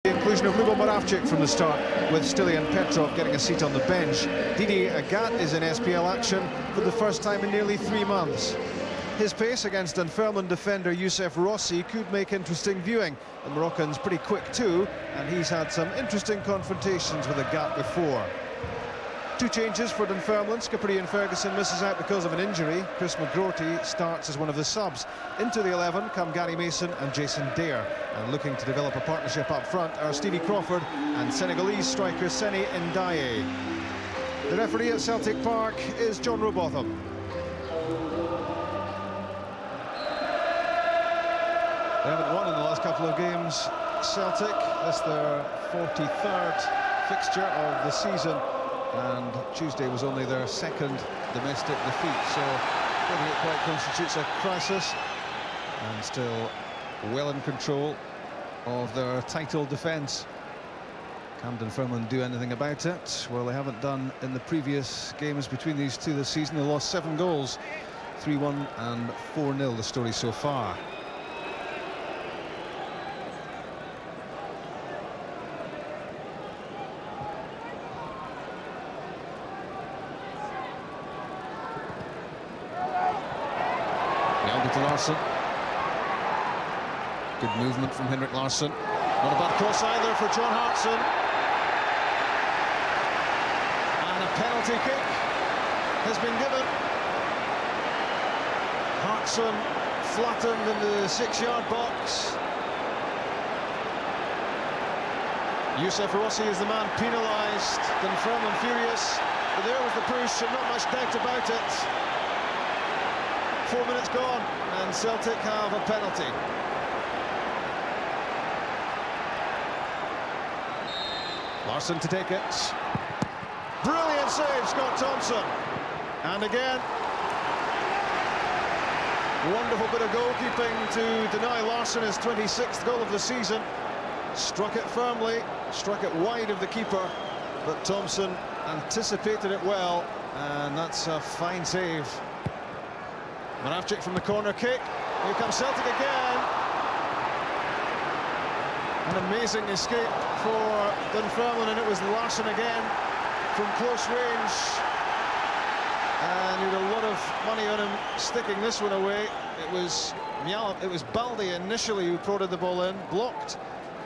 The inclusion of Lubo Moravcik from the start, with Stilian Petrov getting a seat on the bench. Didi Agat is in SPL action for the first time in nearly 3 months. His pace against Dunfermline defender Youssef Rossi could make interesting viewing. The Moroccan's pretty quick too, and he's had some interesting confrontations with Agat before. 2 changes for Dunfermline. Skipper Ian Ferguson misses out because of an injury. Chris McGroarty starts as one of the subs. Into the 11 come Gary Mason and Jason Dare. And looking to develop a partnership up front are Stevie Crawford and Senegalese striker Seny Ndiaye. The referee at Celtic Park is John Robotham. They haven't won in the last couple of games, Celtic. That's their 43rd fixture of the season. And Tuesday was only their 2nd domestic defeat, so I think it quite constitutes a crisis, and still well in control of their title defence. Can Dunfermline do anything about it? Well, they haven't done in the previous games between these two this season. They lost 7 goals, 3-1 and 4-0 the story so far. To Larsson. Good movement from Henrik Larsson. Not a bad cross either for John Hartson. And a penalty kick has been given. Hartson flattened in the 6-yard box. Youssef Rossi is the man penalised. Dunfermline furious. But there was the push, and not much doubt about it. 4 minutes gone, and Celtic have a penalty. Larsson to take it. Brilliant save, Scott Thompson. And again, wonderful bit of goalkeeping to deny Larsson his 26th goal of the season. Struck it firmly, struck it wide of the keeper, but Thompson anticipated it well, and that's a fine save. Moravcik from the corner kick. Here comes Celtic again. An amazing escape for Dunfermline, and it was Larsson again from close range. And you had a lot of money on him sticking this one away. It was Balde initially who prodded the ball in, blocked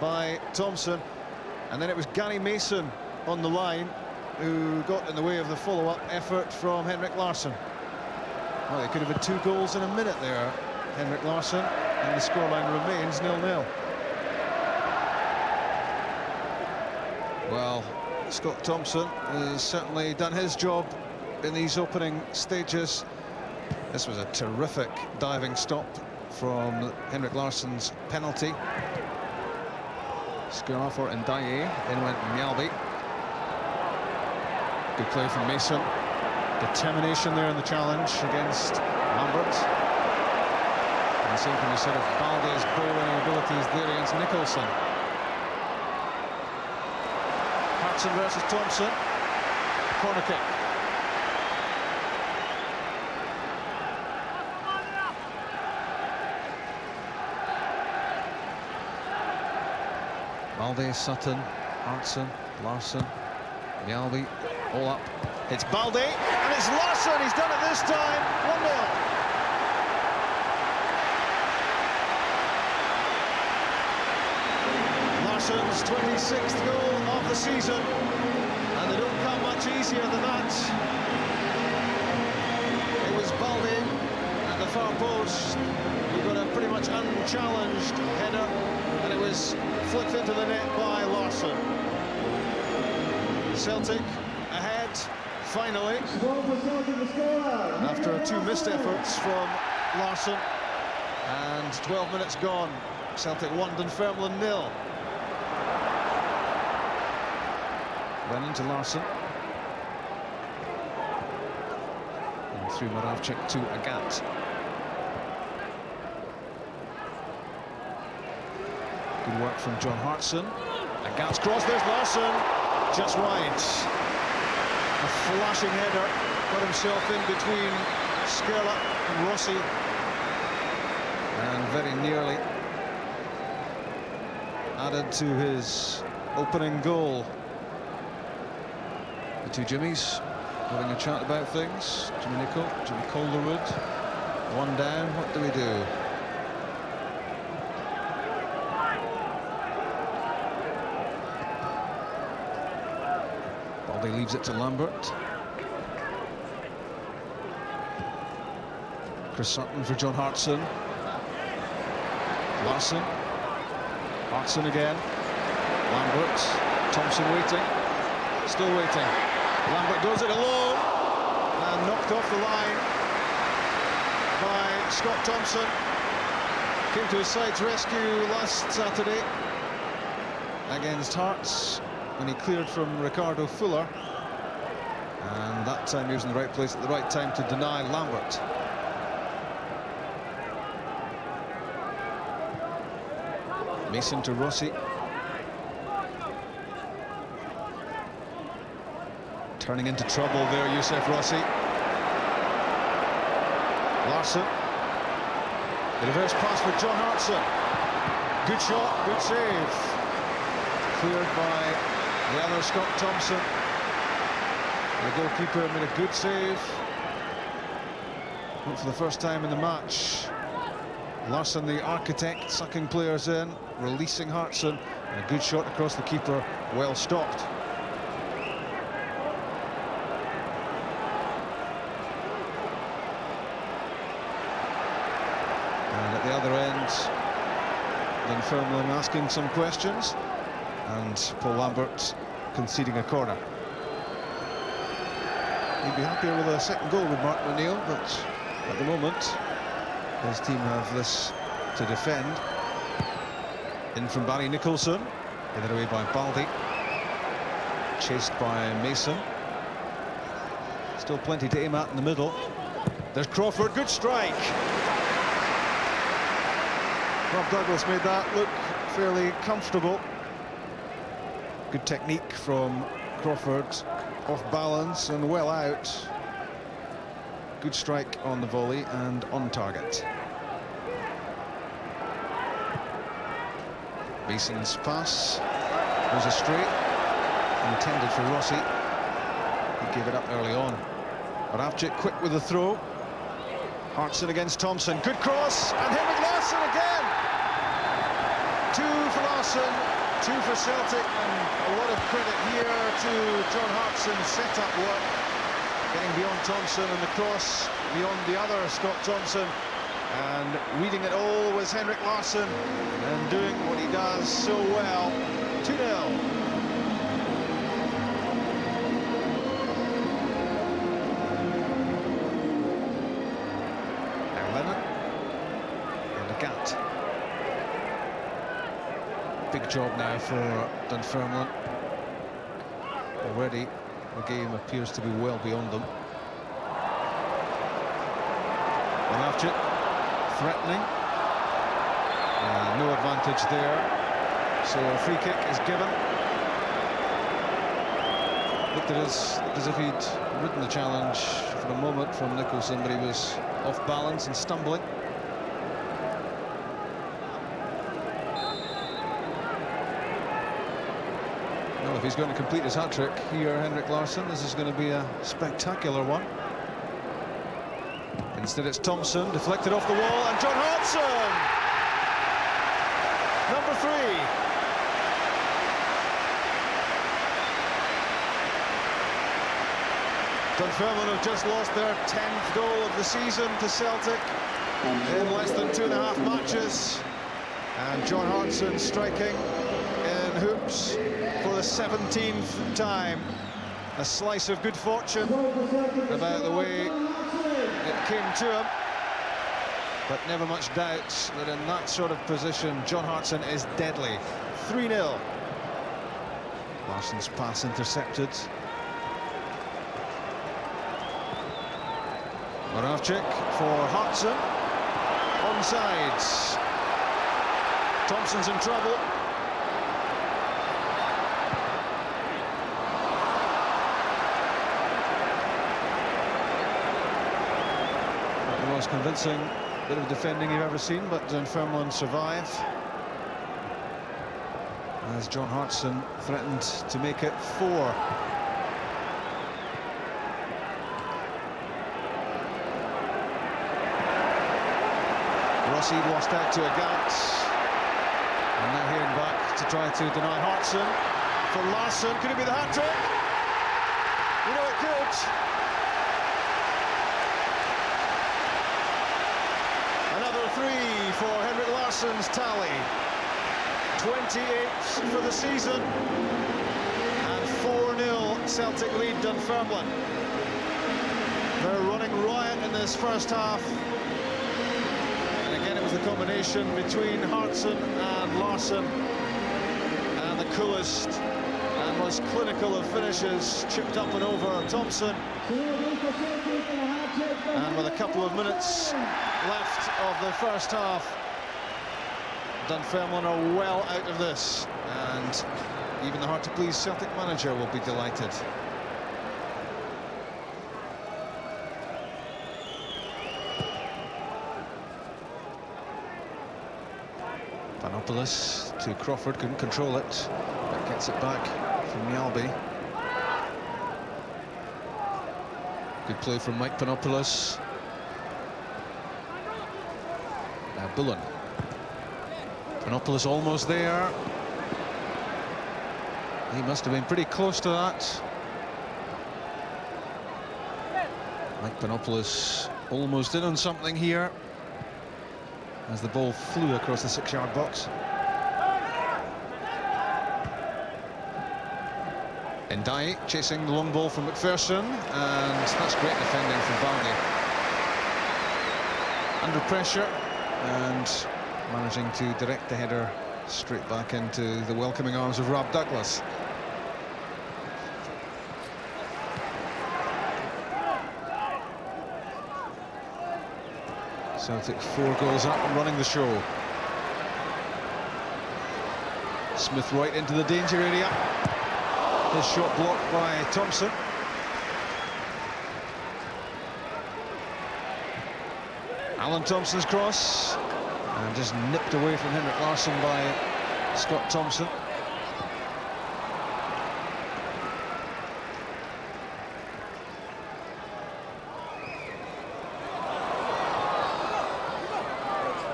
by Thompson, and then it was Gary Mason on the line who got in the way of the follow-up effort from Henrik Larsson. Well, they could have had 2 goals in a minute there, Henrik Larsson, and the scoreline remains 0-0. Well, Scott Thompson has certainly done his job in these opening stages. This was a terrific diving stop from Henrik Larsson's penalty. Score for Ndiaye, in went Mjalby. Good play from Mason. Determination there in the challenge against Lambert. And the same can be said of Balde's bowling abilities there against Nicholson. Hartson versus Thompson. Corner kick. Balde, Sutton, Hartson, Larsson, Mjalby, all up. It's Balde, and it's Larsson. He's done it this time. 1-0. Larsson's 26th goal of the season, and they don't come much easier than that. It was Balde at the far post. He got a pretty much unchallenged header, and it was flicked into the net by Larsson. Celtic ahead. Finally, after 2 missed efforts from Larsson, and 12 minutes gone, Celtic 1, Dunfermline 0. Went into Larsson, and through Moravcik to Agat. Good work from John Hartson. Agat's cross, there's Larsson, just wide. A flashing header, got himself in between Skerla and Rossi, and very nearly added to his opening goal. The two Jimmies having a chat about things. Jimmy Nicholl, Jimmy Calderwood. One down, what do we do? Baldy leaves it to Lambert. Chris Sutton for John Hartson. Larsson. Hartson again. Lambert. Thompson waiting. Still waiting. Lambert goes it alone. And knocked off the line by Scott Thompson. Came to his side's rescue last Saturday against Hearts when he cleared from Ricardo Fuller. And that time he was in the right place at the right time to deny Lambert. Mason to Rossi. Turning into trouble there, Youssef Rossi. Larsson. The reverse pass for John Hartson. Good shot, good save. Cleared by the other Scott Thompson. The goalkeeper made a good save. Not for the first time in the match. Larsson, the architect, sucking players in, releasing Hartson, and a good shot across the keeper, well stopped. And at the other end, Dunfermline asking some questions, and Paul Lambert conceding a corner. He'd be happier with a second goal with Martin O'Neill, but at the moment, his team have this to defend. In from Barry Nicholson, given away by Baldy. Chased by Mason. Still plenty to aim at in the middle. There's Crawford, good strike. Rob Douglas made that look fairly comfortable. Good technique from Crawford, off balance and well out. Good strike on the volley and on target. Mason's pass was astray, intended for Rossi. He gave it up early on. Ravchik quick with the throw. Hartson against Thompson. Good cross, and Henrik Larsson again. Two for Larsson, two for Celtic, and a lot of credit here to John Hartson's set-up work. Getting beyond Thompson and the cross beyond the other Scott Thompson. And reading it all was Henrik Larsson and doing what he does so well. 2-0. Now Lennon and Agat. Big job now for Dunfermline. Already the game appears to be well beyond them. Ravchik threatening. No advantage there. So a free kick is given. Looked as if he'd ridden the challenge for a moment from Nicholson, but he was off balance and stumbling. Well, if he's going to complete his hat-trick here, Henrik Larsson, this is going to be a spectacular one. Instead it's Thompson, deflected off the wall, and John Hartson! Number 3. Dunfermline have just lost their 10th goal of the season to Celtic in less than 2.5 matches. And John Hartson striking in hoops for the 17th time. A slice of good fortune about the way it came to him, but never much doubt that in that sort of position John Hartson is deadly. 3-0. Larsson's pass intercepted. Moravchik for Hartson. Onside. Thompson's in trouble. The most convincing bit of defending you've ever seen, but Dunfermline survive. as John Hartson threatened to make it 4. Rossi lost out to Agat, and now heading back to try to deny Hartson. For Larsson, could it be the hat-trick? You know it could. Another 3 for Henrik Larsson's tally. 28th for the season, and 4-0 Celtic lead Dunfermline. They're running riot in this first half. And again, it was the combination between Hartson and Larsson, and the coolest and most clinical of finishes, chipped up and over Thompson. And with a couple of minutes left of the first half, Dunfermline are well out of this, and even the hard-to-please Celtic manager will be delighted. Panopoulos to Crawford, couldn't control it, but gets it back from Yalby. Good play from Mike Panopoulos. Now Bullen. Panopoulos almost there. He must have been pretty close to that. Mike Panopoulos almost in on something here as the ball flew across the 6-yard box. Ndiaye chasing the long ball from McPherson, and that's great defending from Baldi. Under pressure and managing to direct the header straight back into the welcoming arms of Rob Douglas. Celtic 4 goals up and running the show. Smith right into the danger area. His shot blocked by Thompson. Alan Thompson's cross, and just nipped away from Henrik Larsson by Scott Thompson.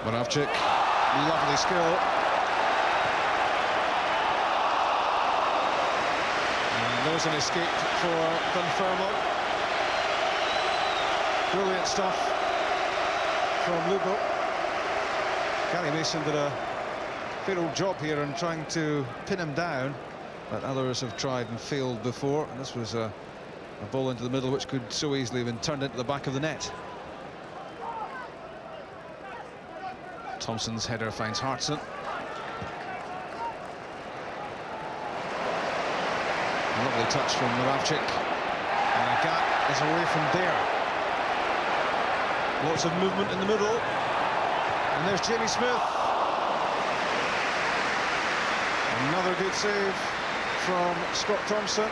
Moravcik, lovely skill. And there's an escape for Dunfermline. Brilliant stuff from Lugo. Gary Mason did a fair old job here in trying to pin him down, but others have tried and failed before. And this was a ball into the middle which could so easily have been turned into the back of the net. Thompson's header finds Hartson. A lovely touch from Moravcik, and Agat is away from there. Lots of movement in the middle, and there's Jamie Smith. Another good save from Scott Thompson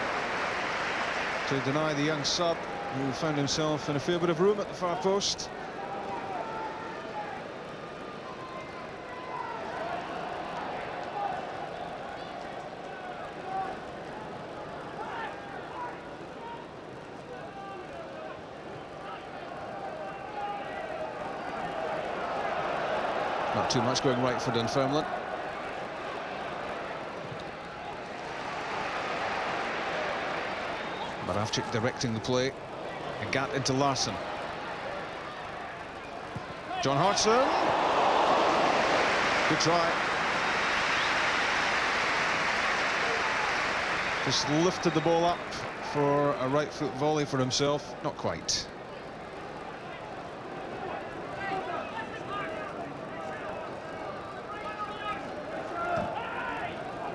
to deny the young sub, who found himself in a fair bit of room at the far post. Not too much going right for Dunfermline. Moravcik directing the play. Agat into Larsson. John Hartson. Good try. Just lifted the ball up for a right foot volley for himself. Not quite.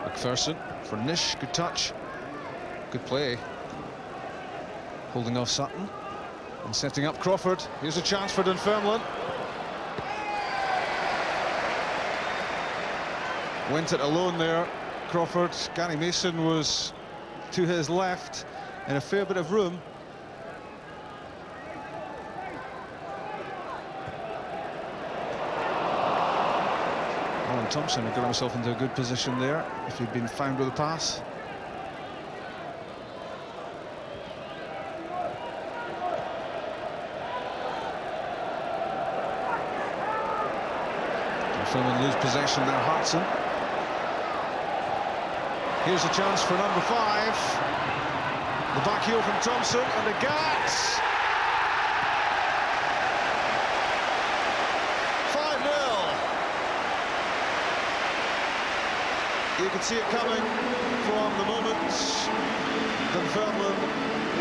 McPherson for Nish, good touch, good play. Holding off Sutton and setting up Crawford. Here's a chance for Dunfermline. Went it alone there, Crawford. Gary Mason was to his left in a fair bit of room. Thompson had got himself into a good position there if he'd been found with a pass. Dunfermline lose possession there, Hartson. Here's a chance for number 5. The back heel from Thompson and the Gats. 5-0. You could see it coming from the moment Dunfermline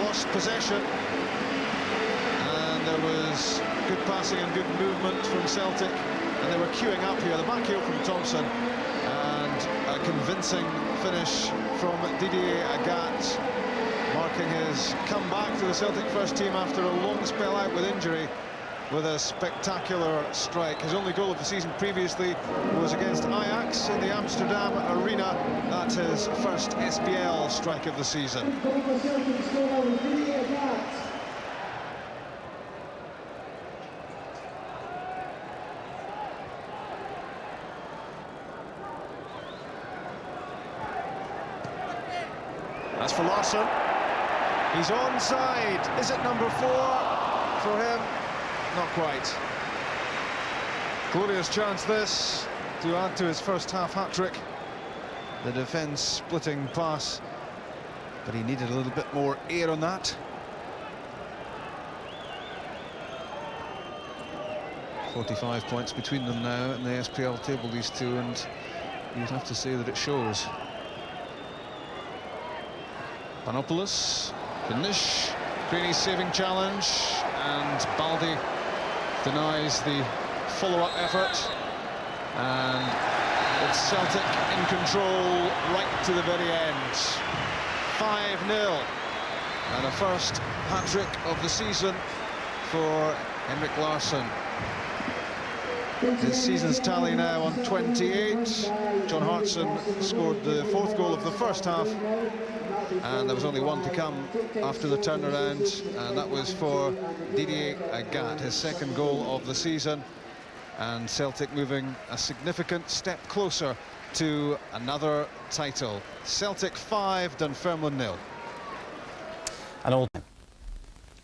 lost possession, and there was good passing and good movement from Celtic, and they were queuing up here. The back heel from Thompson and a convincing finish from Didier Agat, marking his comeback to the Celtic first team after a long spell out with injury with a spectacular strike. His only goal of the season previously was against Ajax in the Amsterdam Arena. That's his first SPL strike of the season. That's for Larsson. He's onside. Is it number 4 for him? Not quite. Glorious chance this to add to his first half hat-trick. The defence splitting pass, but he needed a little bit more air on that. 45 points between them now in the SPL table, these two, and you'd have to say that it shows. Panopoulos, Finish, Craney's saving challenge, and Baldi denies the follow-up effort, and it's Celtic in control right to the very end. 5-0, and a first hat-trick of the season for Henrik Larsson. His season's tally now on 28. John Hartson scored the 4th goal of the first half, and there was only one to come after the turnaround, and that was for Didier Agat, his 2nd goal of the season, and Celtic moving a significant step closer to another title. Celtic 5, Dunfermline 0. And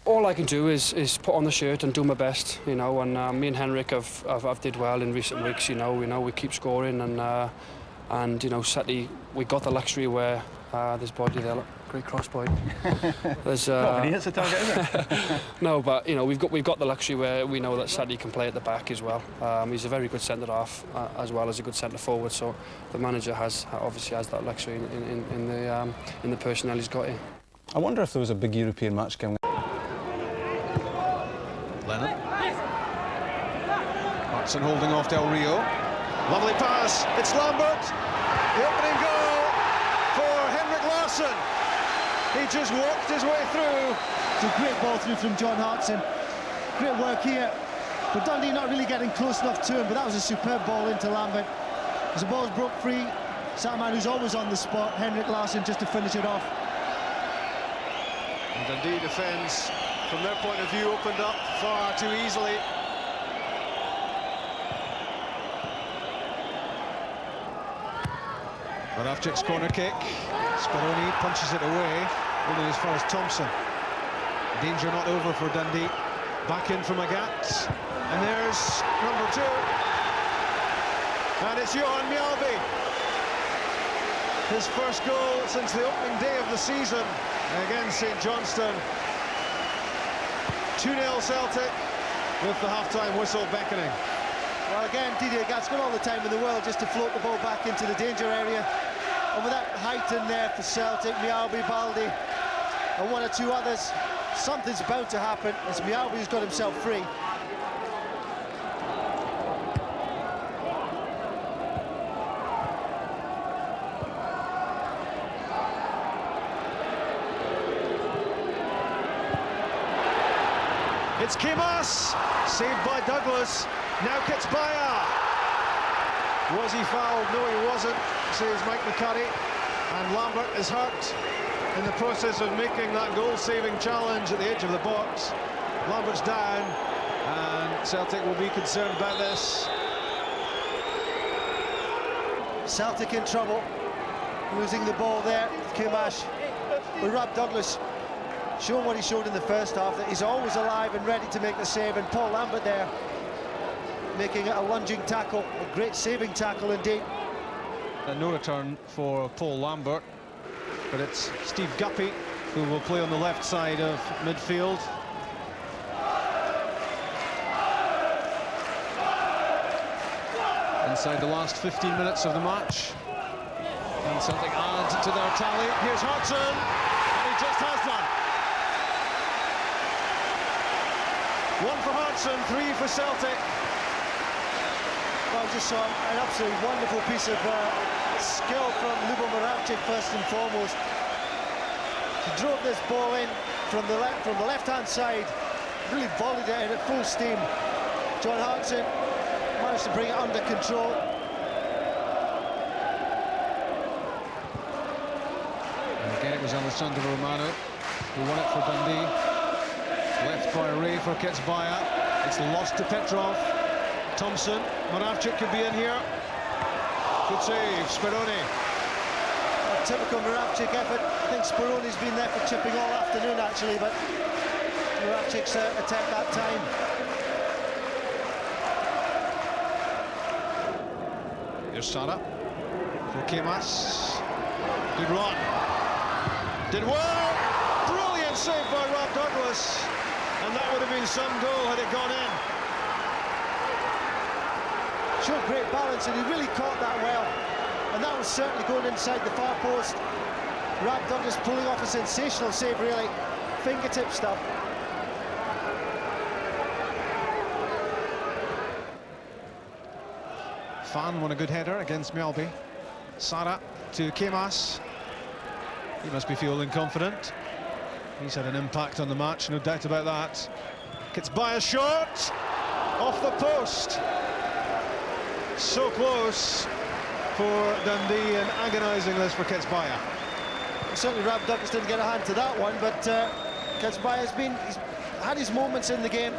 all I can do is put on the shirt and do my best, you know, and me and Henrik have did well in recent weeks, you know, we keep scoring, and you know, sadly we got the luxury where there's Body there, look, great cross point. There's not many hits the target, is it? No, but you know, we've got the luxury where we know that Sadie can play at the back as well. He's a very good centre half as well as a good centre forward, so the manager obviously has that luxury in the personnel he's got here. I wonder if there was a big European match going. Lennon. Hartson holding off Del Rio. Lovely pass. It's Lambert. The opening goal for Henrik Larsson. He just walked his way through. It's a great ball through from John Hartson. Great work here. But Dundee not really getting close enough to him, but that was a superb ball into Lambert. As the ball's broke free, Salman, who's always on the spot, Henrik Larsson just to finish it off. And Dundee defence, from their point of view, opened up far too easily. Moravcik's corner kick. Speroni punches it away, only as far as Thompson. Danger not over for Dundee. Back in from Agat. And there's number 2. And it's Johan Mjalby. His first goal since the opening day of the season against St Johnstone. 2-0 Celtic with the half-time whistle beckoning. Well, again, Didier Agat's got all the time in the world just to float the ball back into the danger area. And with that height in there for Celtic, Mjalby, Baldi, and one or two others, something's about to happen as Mjalby's got himself free. It's Kimas, saved by Douglas. Now Kitsbaya. Was he fouled? No, he wasn't, says Mike McCurry. And Lambert is hurt in the process of making that goal-saving challenge at the edge of the box. Lambert's down, and Celtic will be concerned about this. Celtic in trouble, losing the ball there. Kimash, but Rob Douglas showing what he showed in the first half, that he's always alive and ready to make the save, and Paul Lambert there making a lunging tackle, a great saving tackle indeed. No return for Paul Lambert, but it's Steve Guppy who will play on the left side of midfield. Inside the last 15 minutes of the match. And Celtic adds to their tally. Here's Hodgson, and he just has done. 1 for Hodgson, 3 for Celtic. Well, I just saw an absolutely wonderful piece of skill from Lubo Moravcik first and foremost. He drove this ball in from the left-hand side, really volleyed it in at full steam. John Hodgson managed to bring it under control. And again, it was Alessandro Romano who won it for Dundee. Left by Ray for Ketsbaya. It's lost to Petrov. Thompson, Moravcik could be in here. Good save, Speroni. A typical Moravcik effort. I think Speroni's been there for chipping all afternoon actually, but Moravcik's attempt that time. Here's Sara for Kemas. Good run. Did well. Brilliant save by Rob Douglas. And that would have been some goal had it gone in. Showed great balance, and he really caught that well. And that was certainly going inside the far post. Rob Douglas pulling off a sensational save, really. Fingertip stuff. Fan won a good header against Mjölby. Sara to Kemas. He must be feeling confident. He's had an impact on the match, no doubt about that. Gets by a shot off the post. So close for Dundee, and agonising this for Ketsbaya. Certainly Rob Douglas didn't get a hand to that one, but Ketsbaya's he's had his moments in the game.